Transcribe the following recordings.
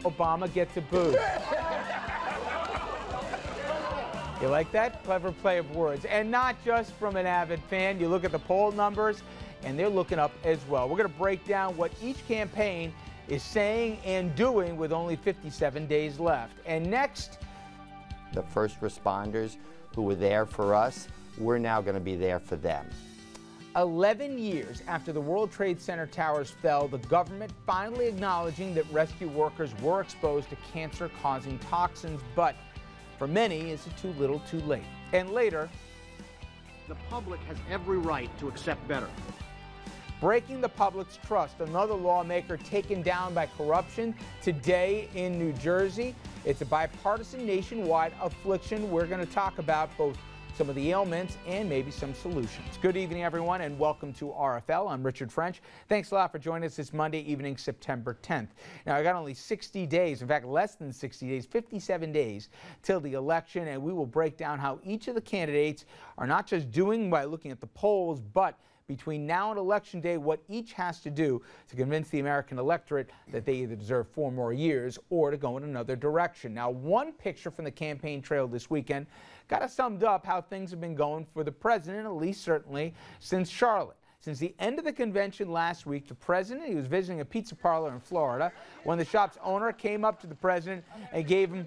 Obama gets a boost. You like that? Clever play of words. And not just from an avid fan. You look at the poll numbers, and they're looking up as well. We're going to break down what each campaign is saying and doing with only 57 days left. And next, the first responders who were there for us, we're now going to be there for them. 11 years after the World Trade Center towers fell, the government finally acknowledging that rescue workers were exposed to cancer-causing toxins, but for many, is it too little too late? And later, the public has every right to accept better. Breaking the public's trust, another lawmaker taken down by corruption today in New Jersey. It's a bipartisan nationwide affliction. We're going to talk about both some of the ailments and maybe some solutions. Good evening, everyone, and welcome to RFL. I'm Richard French. Thanks a lot for joining us this Monday evening, September 10th. Now, I got only 60 days, in fact, less than 60 days, 57 days till the election, and we will break down how each of the candidates are not just doing by looking at the polls, but between now and Election Day, what each has to do to convince the American electorate that they either deserve 4 more years or to go in another direction. Now, one picture from the campaign trail this weekend got us summed up how things have been going for the president, at least certainly since Charlotte. Since the end of the convention last week, the president, he was visiting a pizza parlor in Florida when the shop's owner came up to the president and gave him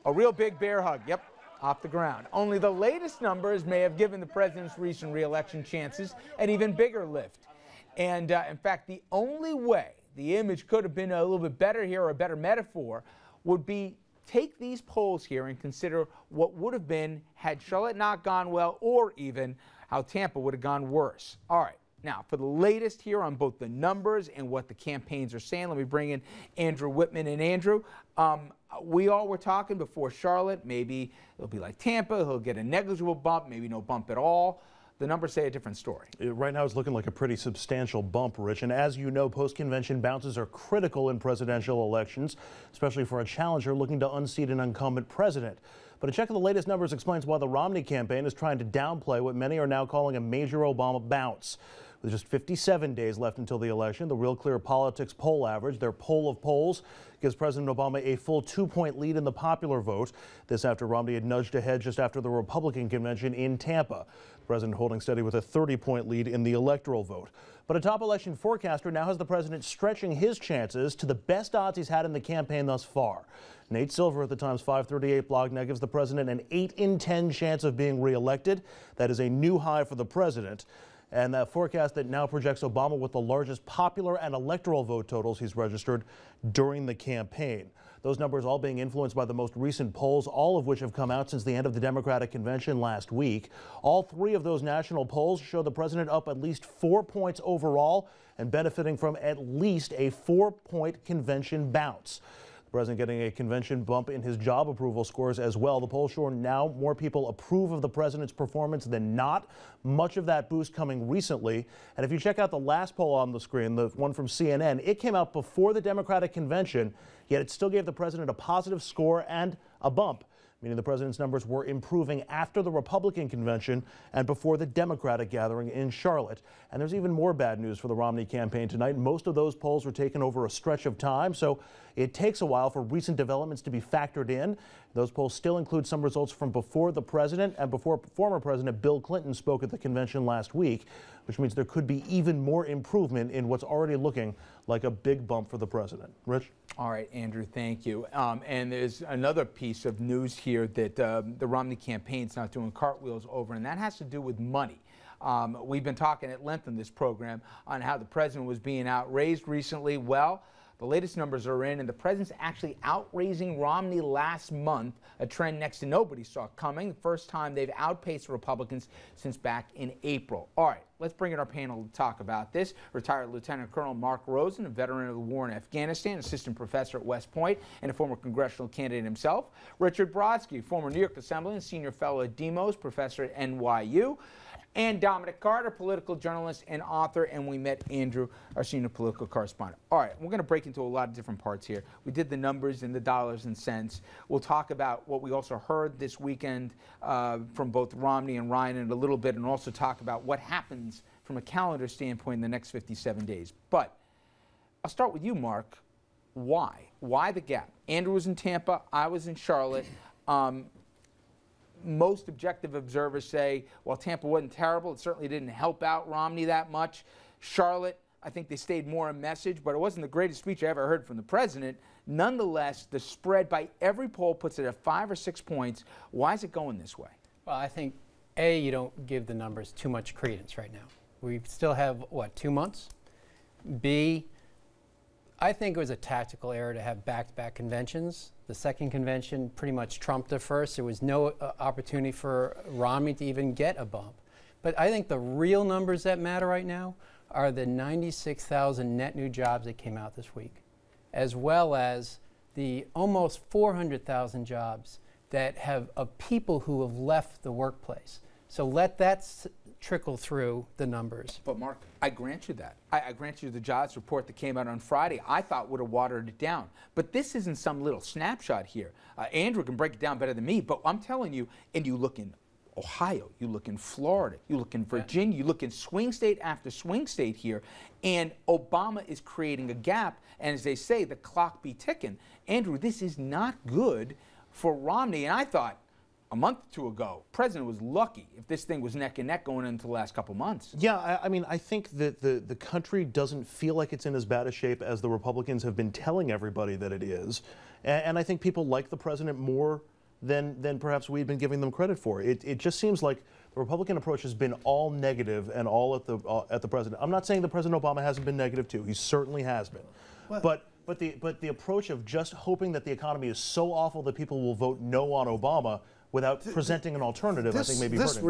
a real big bear hug. Yep. Off the ground. Only the latest numbers may have given the president's recent re-election chances an even bigger lift. And in fact, the only way the image could have been a little bit better here, or a better metaphor, would be take these polls here and consider what would have been had Charlotte not gone well, or even how Tampa would have gone worse. All right. Now, for the latest here on both the numbers and what the campaigns are saying, let me bring in Andrew Whitman. And Andrew, we all were talking before Charlotte, maybe it'll be like Tampa, he'll get a negligible bump, maybe no bump at all. The numbers say a different story. Right now it's looking like a pretty substantial bump, Rich. And as you know, post-convention bounces are critical in presidential elections, especially for a challenger looking to unseat an incumbent president. But a check of the latest numbers explains why the Romney campaign is trying to downplay what many are now calling a major Obama bounce. With just 57 days left until the election, the Real Clear Politics poll average, their poll of polls, gives President Obama a full 2-point lead in the popular vote. This after Romney had nudged ahead just after the Republican convention in Tampa. The president holding steady with a 30-point lead in the electoral vote. But a top election forecaster now has the president stretching his chances to the best odds he's had in the campaign thus far. Nate Silver at the Times 538 blog now gives the president an 8 in 10 chance of being reelected. That is a new high for the president. And that forecast that now projects Obama with the largest popular and electoral vote totals he's registered during the campaign. Those numbers all being influenced by the most recent polls, all of which have come out since the end of the Democratic convention last week. All 3 of those national polls show the president up at least 4 points overall and benefiting from at least a 4-point convention bounce. The president getting a convention bump in his job approval scores as well. The polls show now more people approve of the president's performance than not. Much of that boost coming recently. And if you check out the last poll on the screen, the one from CNN, it came out before the Democratic convention, yet it still gave the president a positive score and a bump, meaning the president's numbers were improving after the Republican convention and before the Democratic gathering in Charlotte. And there's even more bad news for the Romney campaign tonight. Most of those polls were taken over a stretch of time, so it takes a while for recent developments to be factored in. Those polls still include some results from before the president and before former President Bill Clinton spoke at the convention last week, which means there could be even more improvement in what's already looking like a big bump for the president. Rich? All right, Andrew, thank you. And there's another piece of news here that the Romney campaign's not doing cartwheels over, and that has to do with money. We've been talking at length in this program on how the president was being outraised recently. Well, the latest numbers are in, and the president's actually outraising Romney last month, a trend next to nobody saw coming. The first time they've outpaced the Republicans since back in April. All right, let's bring in our panel to talk about this. Retired Lieutenant Colonel Mark Rosen, a veteran of the war in Afghanistan, assistant professor at West Point, and a former congressional candidate himself. Richard Brodsky, former New York Assemblyman, senior fellow at Demos, professor at NYU. And Dominic, political journalist and author, and we met Andrew, our senior political correspondent. All right, we're going to break into a lot of different parts here. We did the numbers and the dollars and cents. We'll talk about what we also heard this weekend from both Romney and Ryan in a little bit, and also talk about what happens from a calendar standpoint in the next 57 days. But I'll start with you, Mark. Why? Why the gap? Andrew was in Tampa. I was in Charlotte. Most objective observers say, well, Tampa wasn't terrible. It certainly didn't help out Romney that much. Charlotte, I think they stayed more a message, but it wasn't the greatest speech I ever heard from the president. Nonetheless, the spread by every poll puts it at 5 or 6 points. Why is it going this way? Well, I think, A, you don't give the numbers too much credence right now. We still have, what, 2 months? B, I think it was a tactical error to have back-to-back conventions. The second convention pretty much trumped the first. There was no opportunity for Romney to even get a bump. But I think the real numbers that matter right now are the 96,000 net new jobs that came out this week, as well as the almost 400,000 jobs that have of people who have left the workplace. So let that trickle through the numbers. But Mark, I grant you that. I grant you the jobs report that came out on Friday I thought would have watered it down. But this isn't some little snapshot here. Andrew can break it down better than me, but I'm telling you, and you look in Ohio, you look in Florida, you look in Virginia, you look in swing state after swing state here, and Obama is creating a gap, and as they say, the clock be ticking. Andrew, this is not good for Romney, and I thought a month or two ago, the president was lucky if this thing was neck and neck going into the last couple months. Yeah, I mean, I think that the country doesn't feel like it's in as bad a shape as the Republicans have been telling everybody that it is, and I think people like the president more than perhaps we've been giving them credit for. It just seems like the Republican approach has been all negative and all at the president. I'm not saying that President Obama hasn't been negative too. He certainly has been. Well, but the approach of just hoping that the economy is so awful that people will vote no on Obama without presenting an alternative, I think maybe this new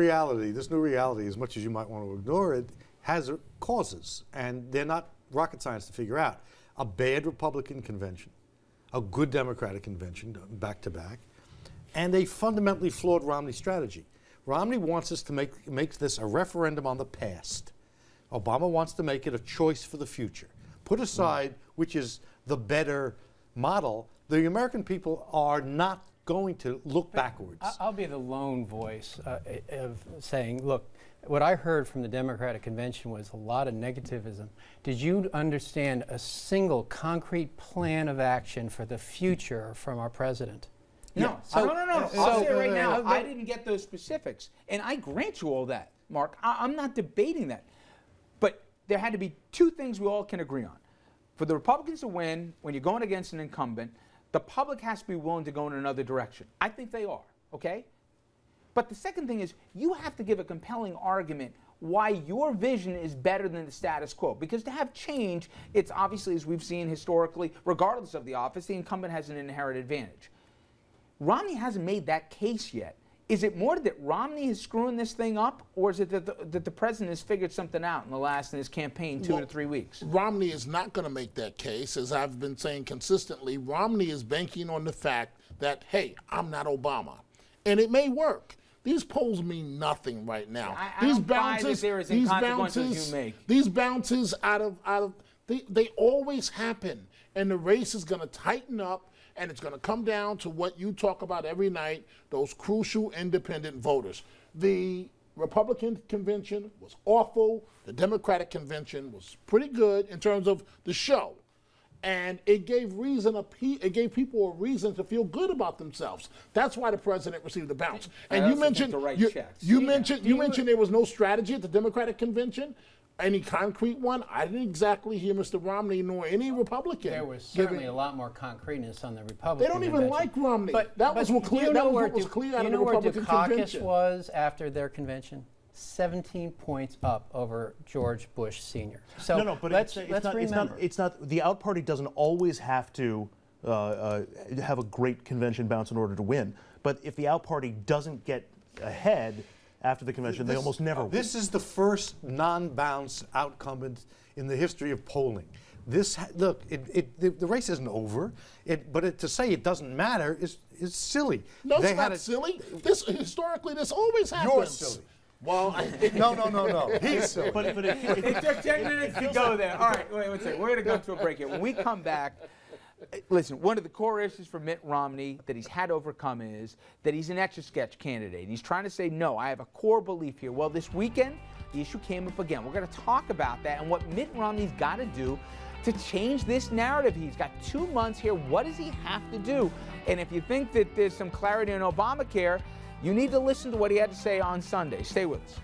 reality, as much as you might want to ignore it, has causes, and they're not rocket science to figure out. A bad Republican convention, a good Democratic convention, back to back, and a fundamentally flawed Romney strategy. Romney wants us to make this a referendum on the past. Obama wants to make it a choice for the future. Put aside which is the better model. The American people are not going to look backwards. I'll be the lone voice of saying, look, what I heard from the Democratic convention was a lot of negativism. Did you understand a single concrete plan of action for the future from our president? No, no. I'll say it right now. I didn't get those specifics, and I grant you all that, Mark. I'm not debating that. But there had to be two things we all can agree on. For the Republicans to win, when you're going against an incumbent, the public has to be willing to go in another direction. I think they are, okay? But the second thing is you have to give a compelling argument why your vision is better than the status quo. Because to have change, it's obviously, as we've seen historically, regardless of the office, the incumbent has an inherent advantage. Romney hasn't made that case yet. Is it more that Romney is screwing this thing up, or is it that the president has figured something out in his campaign 2 to 3 weeks? Romney is not going to make that case, as I've been saying consistently. Romney is banking on the fact that, hey, I'm not Obama. And it may work. These polls mean nothing right now. These bounces out of they always happen. And the race is going to tighten up. And it's going to come down to what you talk about every night, those crucial independent voters. The Republican convention was awful. The Democratic convention was pretty good in terms of the show. And it gave people a reason to feel good about themselves. That's why the president received the bounce. And you mentioned there was no strategy at the Democratic convention. Any concrete one? I didn't exactly hear Mr. Romney nor any Republican. There was certainly a lot more concreteness on the Republican They don't even convention. like Romney. But that was clear. That was what was clear out of the Republican convention. You know where Dukakis was after their convention? 17 points up over George Bush Sr. So let's remember. It's not. The out party doesn't always have to have a great convention bounce in order to win. But if the out party doesn't get ahead after the convention, they almost never win. This is the first non-bounce outcome in the history of polling. The race isn't over, but to say it doesn't matter is silly. No, it's not silly. Historically, this always happens. You're silly. Well, no. He's silly. But it took 10 minutes to go there. All right, wait one second. We're going to go to a break here. When we come back, listen, one of the core issues for Mitt Romney that he's had to overcome is that he's an etch-a-sketch candidate. And he's trying to say, no, I have a core belief here. Well, this weekend, the issue came up again. We're going to talk about that and what Mitt Romney's got to do to change this narrative. He's got 2 months here. What does he have to do? And if you think that there's some clarity in Obamacare, you need to listen to what he had to say on Sunday. Stay with us.